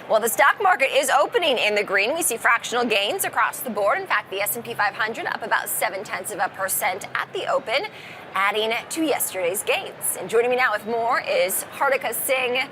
Well, the stock market is opening in the green. We see fractional gains across the board. In fact, the S&P 500 up about 0.7% at the open, adding to yesterday's gains. And joining me now with more is Hartika Singh,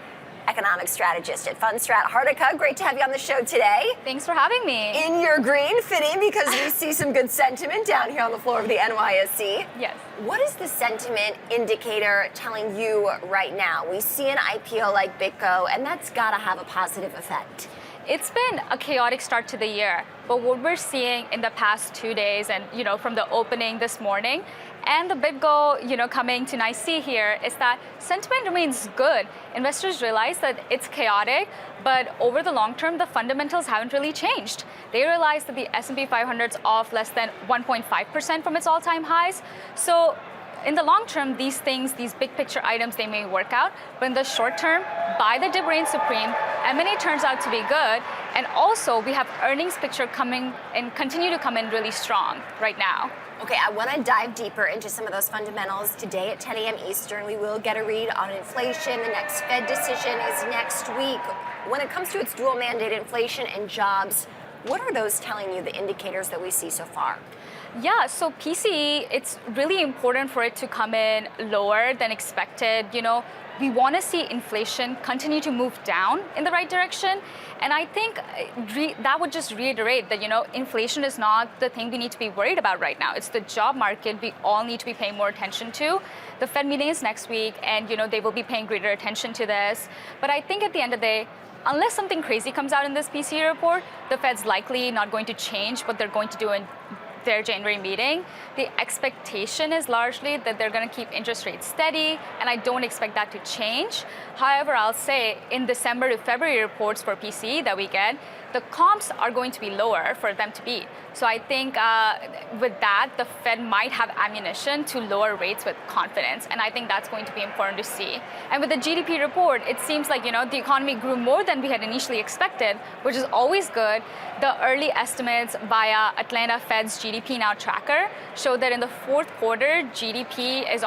economic strategist at Fundstrat. Hartika, great to have you on the show today. Thanks for having me. In your green, fitting because we see some good sentiment down here on the floor of the NYSE. Yes. What is the sentiment indicator telling you right now? We see an IPO like BitGo, and that's got to have a positive effect. It's been a chaotic start to the year, but what we're seeing in the past 2 days and, from the opening this morning and the BitGo, coming to NYSE here is that sentiment remains good. Investors realize that it's chaotic, but over the long term, the fundamentals haven't really changed. They realize that the S&P 500 is off less than 1.5% from its all-time highs. So in the long term, these big picture items, they may work out, but in the short term, buy the dip reigns supreme. M&A turns out to be good, and also we have earnings picture coming and continue to come in really strong right now. Okay, I want to dive deeper into some of those fundamentals. Today at 10 a.m. Eastern, we will get a read on inflation. The next Fed decision is next week. When it comes to its dual mandate inflation and jobs, what are those telling you, the indicators that we see so far? Yeah, so PCE, it's really important for it to come in lower than expected. We want to see inflation continue to move down in the right direction. And I think that would just reiterate that, inflation is not the thing we need to be worried about right now. It's the job market we all need to be paying more attention to. The Fed meeting is next week, and, they will be paying greater attention to this. But I think at the end of the day, unless something crazy comes out in this PCE report, the Fed's likely not going to change what they're going to do in their January meeting. The expectation is largely that they're going to keep interest rates steady, and I don't expect that to change. However, I'll say in December to February reports for PCE that we get, the comps are going to be lower for them to beat. So I think with that, the Fed might have ammunition to lower rates with confidence, and I think that's going to be important to see. And with the GDP report, it seems like the economy grew more than we had initially expected, which is always good. The early estimates via Atlanta Fed's GDP Now tracker show that in the fourth quarter, GDP is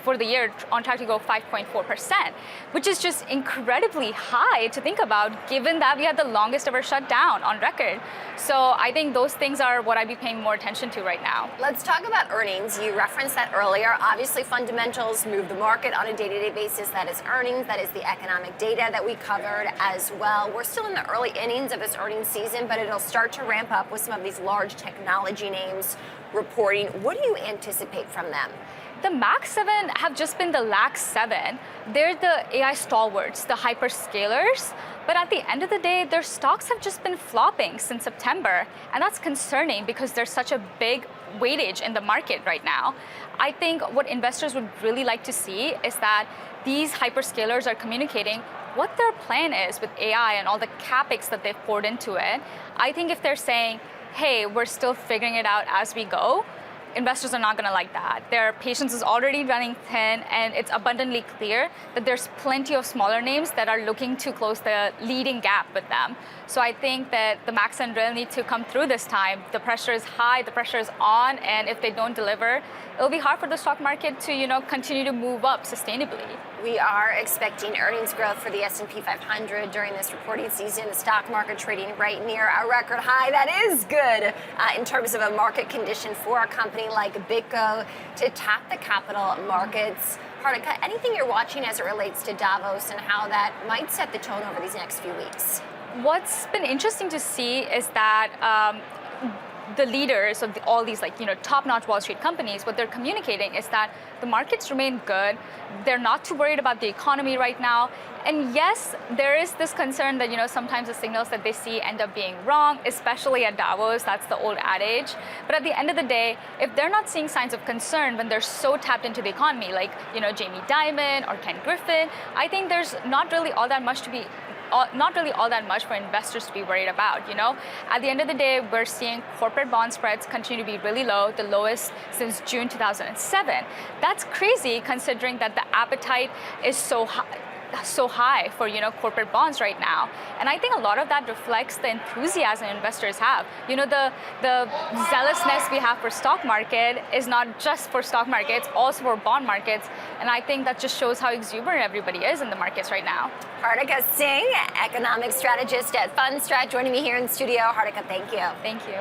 for the year on track to go 5.4%, which is just incredibly high to think about, given that we had the longest ever shutdown on record. So I think those things are what I'd be paying more attention to right now. Let's talk about earnings. You referenced that earlier. Obviously, fundamentals move the market on a day-to-day basis. That is earnings. That is the economic data that we covered as well. We're still in the early innings of this earnings season, but it'll start to ramp up with some of these large technology names reporting. What do you anticipate from them? The Max 7 have just been the lax 7. They're the AI stalwarts, the hyperscalers. But at the end of the day, their stocks have just been flopping since September. And that's concerning because there's such a big weightage in the market right now. I think what investors would really like to see is that these hyperscalers are communicating what their plan is with AI and all the capex that they've poured into it. I think if they're saying, hey, we're still figuring it out as we go, investors are not going to like that. Their patience is already running thin, and it's abundantly clear that there's plenty of smaller names that are looking to close the leading gap with them. So I think that the Max and really need to come through this time. The pressure is high, the pressure is on, and if they don't deliver, it'll be hard for the stock market to, continue to move up sustainably. We are expecting earnings growth for the S&P 500 during this reporting season. The stock market trading right near a record high. That is good in terms of a market condition for a company like BitGo to tap the capital markets. Hartika, anything you're watching as it relates to Davos and how that might set the tone over these next few weeks? What's been interesting to see is that the leaders of all these top-notch Wall Street companies, what they're communicating is that the markets remain good. They're not too worried about the economy right now. And yes, there is this concern that sometimes the signals that they see end up being wrong, especially at Davos. That's the old adage. But at the end of the day, if they're not seeing signs of concern when they're so tapped into the economy, like Jamie Dimon or Ken Griffin, I think there's not really all that much for investors to be worried about. At the end of the day, we're seeing corporate bond spreads continue to be really low, the lowest since June 2007. That's crazy considering that the appetite is so high. so high for corporate bonds right now, and I think a lot of that reflects the enthusiasm investors have. The zealousness we have for stock market is not just for stock markets, also for bond markets, and I think that just shows how exuberant everybody is in the markets right now. Hartika Singh, economic strategist at Fundstrat, joining me here in the studio. Hartika, thank you. Thank you.